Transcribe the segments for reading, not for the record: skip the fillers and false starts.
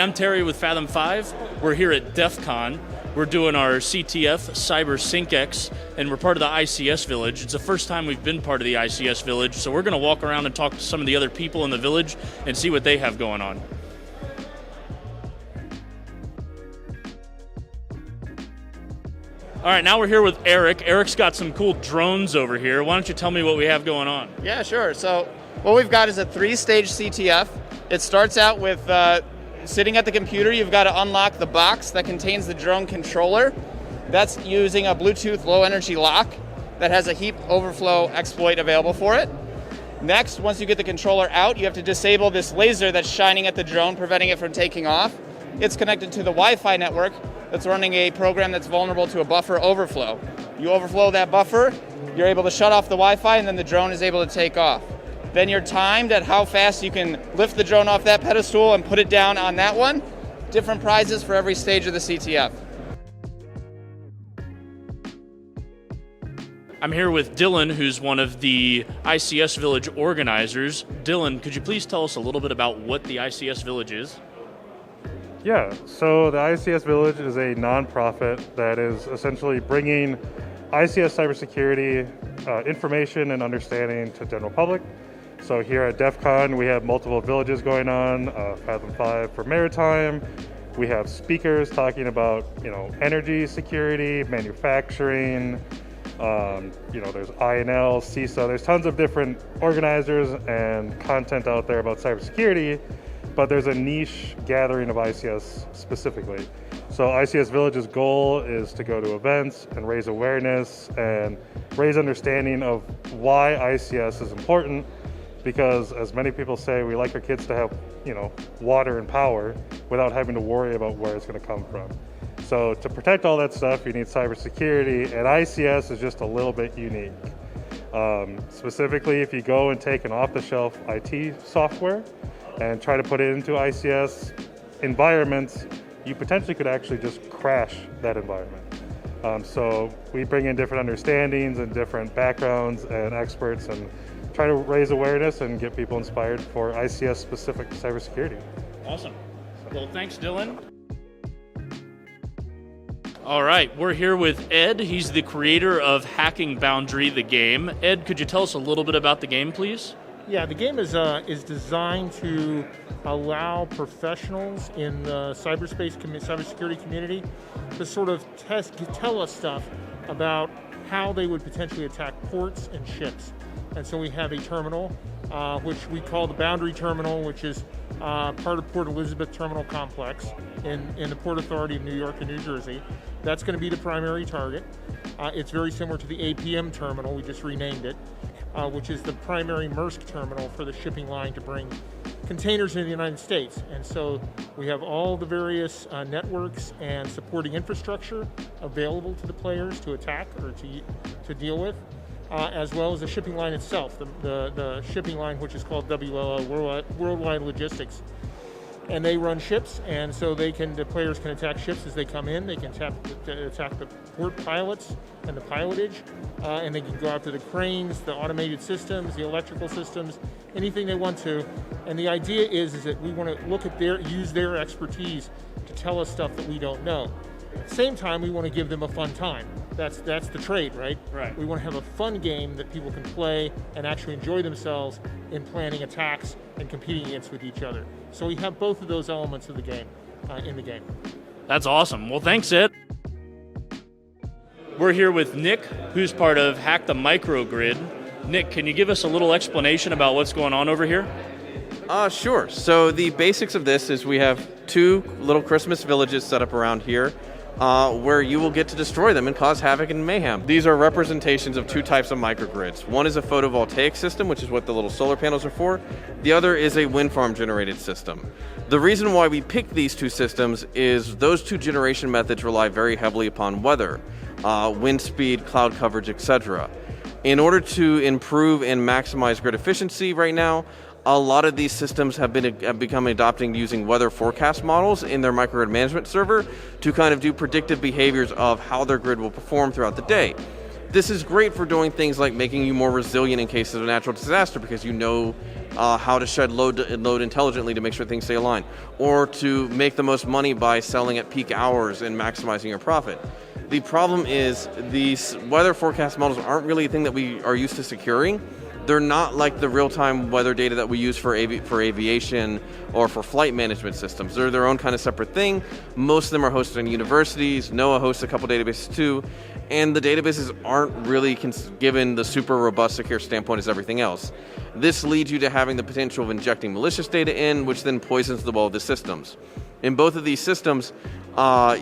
I'm Terry with Fathom 5. We're here at DEFCON. We're doing our CTF Cyber Sinkex, and we're part of the ICS Village. It's the first time we've been part of the ICS Village, so we're going to walk around and talk to some of the other people in the village and see what they have going on. All right, now we're here with Eric. Eric's got some cool drones over here. Why don't you tell me what we have going on? Yeah, sure. So what we've got is a 3-stage CTF. It starts out with sitting at the computer. You've got to unlock the box that contains the drone controller. That's using a Bluetooth low energy lock that has a heap overflow exploit available for it. Next, once you get the controller out, you have to disable this laser that's shining at the drone, preventing it from taking off. It's connected to the Wi-Fi network that's running a program that's vulnerable to a buffer overflow. You overflow that buffer, you're able to shut off the Wi-Fi, and then the drone is able to take off. Then you're timed at how fast you can lift the drone off that pedestal and put it down on that one. Different prizes for every stage of the CTF. I'm here with Dylan, who's one of the ICS Village organizers. Dylan, could you please tell us a little bit about what the ICS Village is? Yeah, so the ICS Village is a nonprofit that is essentially bringing ICS cybersecurity information and understanding to general public. So here at DEFCON, we have multiple villages going on, Fathom 5 for maritime. We have speakers talking about, energy security, manufacturing. There's INL, CISA. There's tons of different organizers and content out there about cybersecurity. But there's a niche gathering of ICS specifically. So ICS Village's goal is to go to events and raise awareness and raise understanding of why ICS is important, because as many people say, we like our kids to have, water and power without having to worry about where it's going to come from. So to protect all that stuff, you need cybersecurity, and ICS is just a little bit unique. Specifically, if you go and take an off-the-shelf IT software and try to put it into ICS environments, you potentially could actually just crash that environment. So we bring in different understandings and different backgrounds and experts and try to raise awareness and get people inspired for ICS-specific cybersecurity. Awesome. Well, thanks, Dylan. All right, we're here with Ed. He's the creator of Hacking Boundary, the game. Ed, could you tell us a little bit about the game, please? Yeah, the game is designed to allow professionals in the cybersecurity community to sort of tell us stuff about how they would potentially attack ports and ships. And so we have a terminal, which we call the Boundary Terminal, which is part of Port Elizabeth Terminal Complex in the Port Authority of New York and New Jersey. That's going to be the primary target. It's very similar to the APM terminal, we just renamed it. Which is the primary Maersk terminal for the shipping line to bring containers into the United States. And so we have all the various networks and supporting infrastructure available to the players to attack or to deal with, as well as the shipping line itself, the shipping line which is called WLO, Worldwide Logistics. And they run ships, and so the players can attack ships as they come in. They can attack the port pilots and the pilotage, and they can go after the cranes, the automated systems, the electrical systems, anything they want to. And the idea is that we want to look at use their expertise to tell us stuff that we don't know. At the same time, we want to give them a fun time. That's the trade, right? Right. We want to have a fun game that people can play and actually enjoy themselves in planning attacks and competing against with each other. So we have both of those elements of the game in the game. That's awesome. Well, thanks, Ed. We're here with Nick, who's part of Hack the Microgrid. Nick, can you give us a little explanation about what's going on over here? Sure. So the basics of this is we have 2 little Christmas villages set up around here where you will get to destroy them and cause havoc and mayhem. These are representations of 2 types of microgrids. One is a photovoltaic system, which is what the little solar panels are for. The other is a wind farm generated system. The reason why we picked these 2 systems is those 2 generation methods rely very heavily upon weather, wind speed, cloud coverage, etc. In order to improve and maximize grid efficiency right now, a lot of these systems have become adopting using weather forecast models in their microgrid management server to kind of do predictive behaviors of how their grid will perform throughout the day. This is great for doing things like making you more resilient in case of a natural disaster, because you know how to shed load intelligently to make sure things stay aligned, or to make the most money by selling at peak hours and maximizing your profit. The problem is these weather forecast models aren't really a thing that we are used to securing. They're not like the real-time weather data that we use for aviation or for flight management systems. They're their own kind of separate thing. Most of them are hosted in universities. NOAA hosts a couple databases too. And the databases aren't really given the super robust, secure standpoint as everything else. This leads you to having the potential of injecting malicious data in, which then poisons the well of the systems. In both of these systems,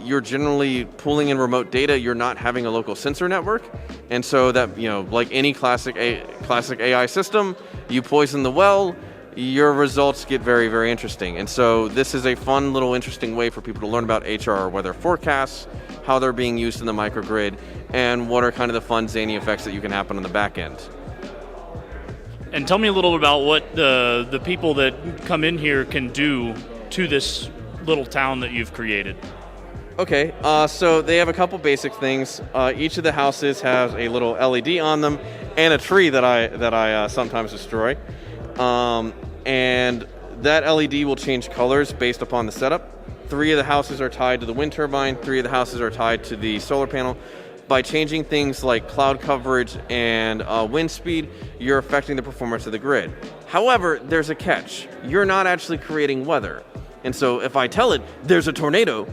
you're generally pulling in remote data. You're not having a local sensor network, and so that, like any classic AI system, you poison the well, your results get very, very interesting. And so this is a fun little interesting way for people to learn about HR weather forecasts, how they're being used in the microgrid, and what are kind of the fun zany effects that you can happen on the back end. And tell me a little about what the people that come in here can do to this little town that you've created. Okay, so they have a couple basic things. Each of the houses has a little LED on them and a tree that I sometimes destroy. And that LED will change colors based upon the setup. 3 of the houses are tied to the wind turbine, 3 of the houses are tied to the solar panel. By changing things like cloud coverage and wind speed, you're affecting the performance of the grid. However, there's a catch. You're not actually creating weather. And so if I tell it there's a tornado,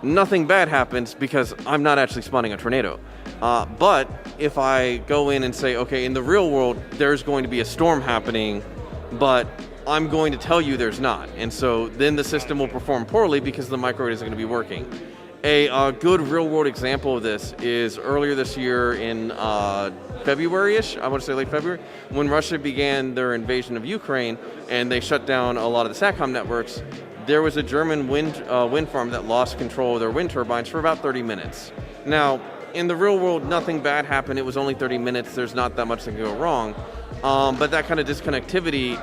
nothing bad happens because I'm not actually spawning a tornado. But if I go in and say, okay, in the real world, there's going to be a storm happening, but I'm going to tell you there's not. And so then the system will perform poorly because the microgrid isn't going to be working. A good real-world example of this is earlier this year in February-ish, I want to say late February, when Russia began their invasion of Ukraine and they shut down a lot of the SATCOM networks. There was a German wind farm that lost control of their wind turbines for about 30 minutes. Now, in the real world, nothing bad happened. It was only 30 minutes. There's not that much that can go wrong. But that kind of disconnectivity